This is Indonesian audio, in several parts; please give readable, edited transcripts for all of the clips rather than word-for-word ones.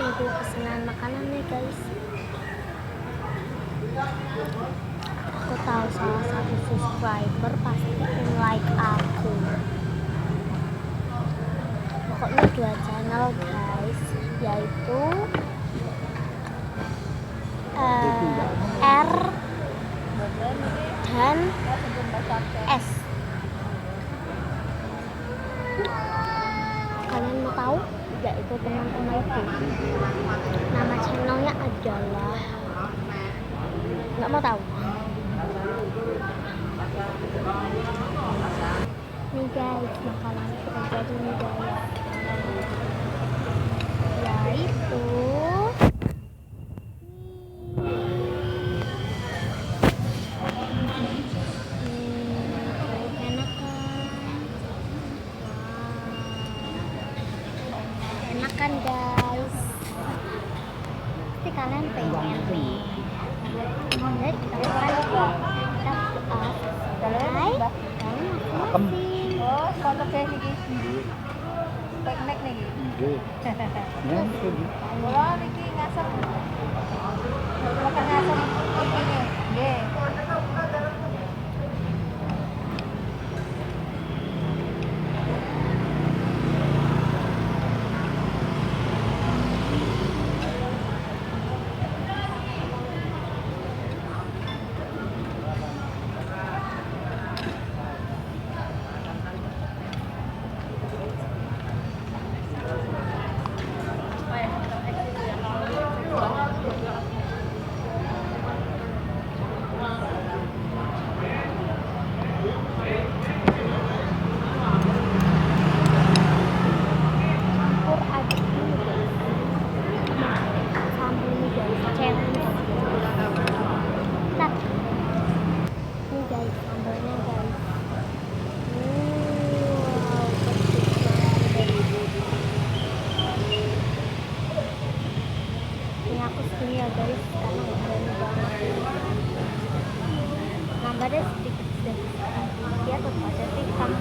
nunggu pesanan makanan nih guys. Aku tahu salah satu subscriber pasti like aku. Pokoknya 2 channel guys, yaitu R dan S. Kalian mau tahu? Yaitu teman-temanku. Nama channelnya adalah, nggak mau tahu. Nih guys, makanan kita jadi nih guys, yaitu enak kan guys, pasti kalian pengen nih. Jadi kita masing-masing. Oh, kalau kayak gini, piknik nih. Kalau Niki ngasem, makan ngasem ini, aku segini ya guys, karena nggak berani banget. Nambahnya sedikit dia tetap aja sih sama.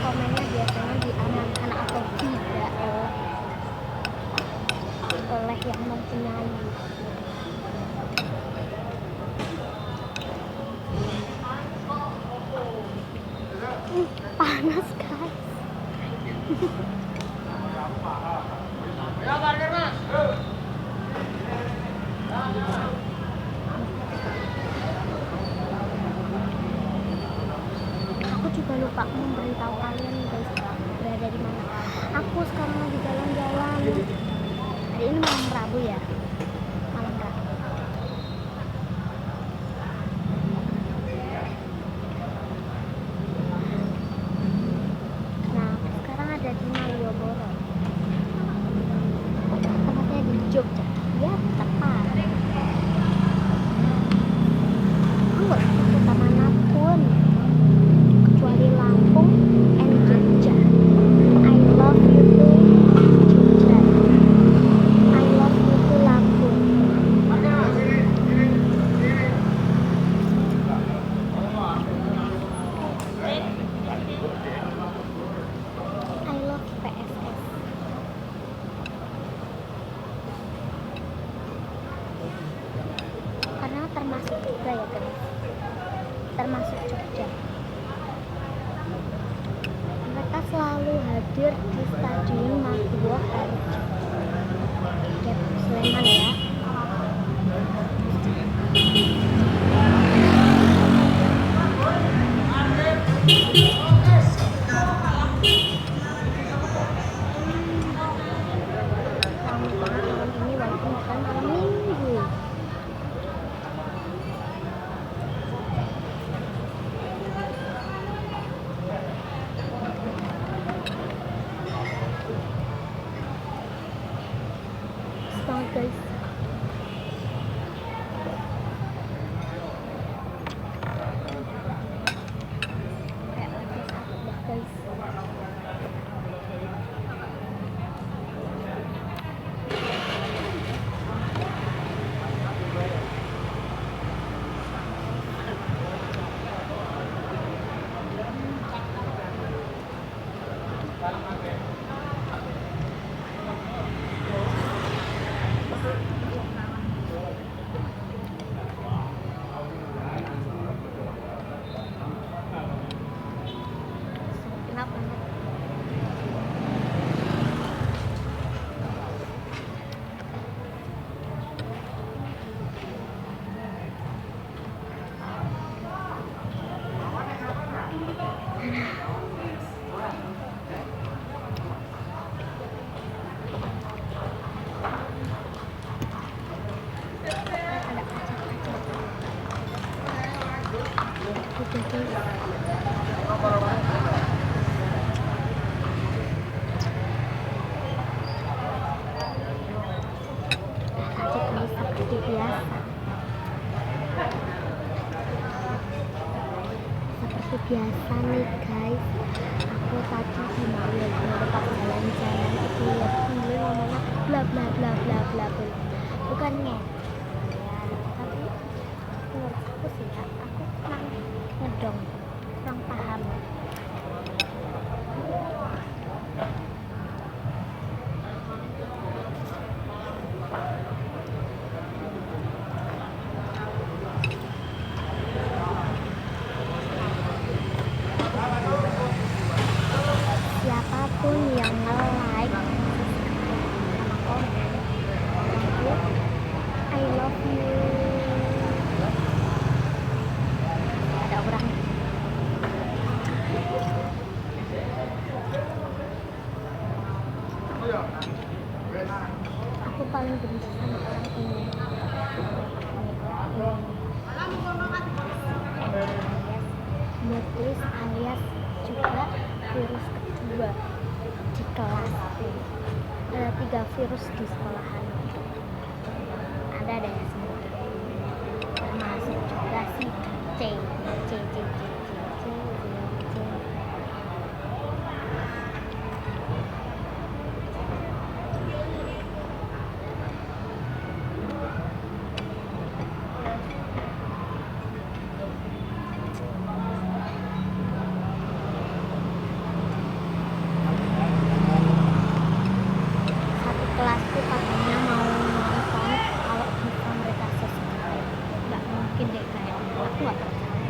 Komennya biasanya diamankan atau tidak oleh yang mempunyai. Panas guys. Aku juga lupa memberitahu kalian guys berada di mana. Aku sekarang lagi jalan-jalan. Hari ini malam Rabu ya. Malam Rabu. Nah, sekarang ada di Malioboro. Tempatnya di Jogja. Ya, tepat. Aku nggak ke kota manapun kecuali Lampung and Jogja. I love you too Jogja. I love you too Lampung. I love PSS. Karena termasuk juga ya guys, termasuk Jogja. Mereka selalu hadir di Stadion Maguwo Harjo, Sleman ya. Tahun ini walaupun bukan malam minggu. Seperti biasa. Seperti biasa nih guys, aku tadi di Malioboro pas jalan-jalan itu lihat bule ngomongnya bla bla bla bla bla bla, bukan ngek ya, tapi menurut aku sih ya, aku kurang ngedong, kurang paham. Siapapun yang nge-like, sama komen, I love you. Ada orang. Aku paling benci sama orang ini. Mutis alias juga virus kedua di kelas. Ada 3 virus di sekolahan. Ada deh semua. Termasuk juga si C. Satu kelasku katanya mau nonton kalau bisa mereka subscribe. Nggak mungkin deh kayak aku nggak percaya.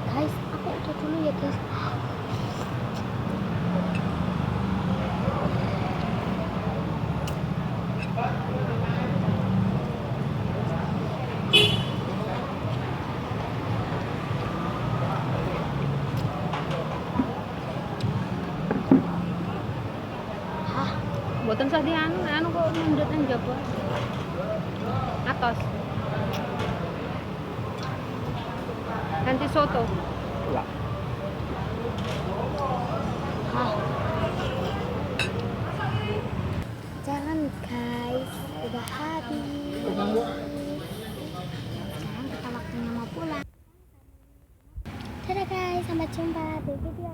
Guys, aku udah dulu ya guys. Hah, Boten sah di anu kok mundut nang jaba. Atos. Ganti soto. hah. Jangan guys, udah habis. Sekarang kita waktunya mau pulang. Dadah guys, sampai jumpa di video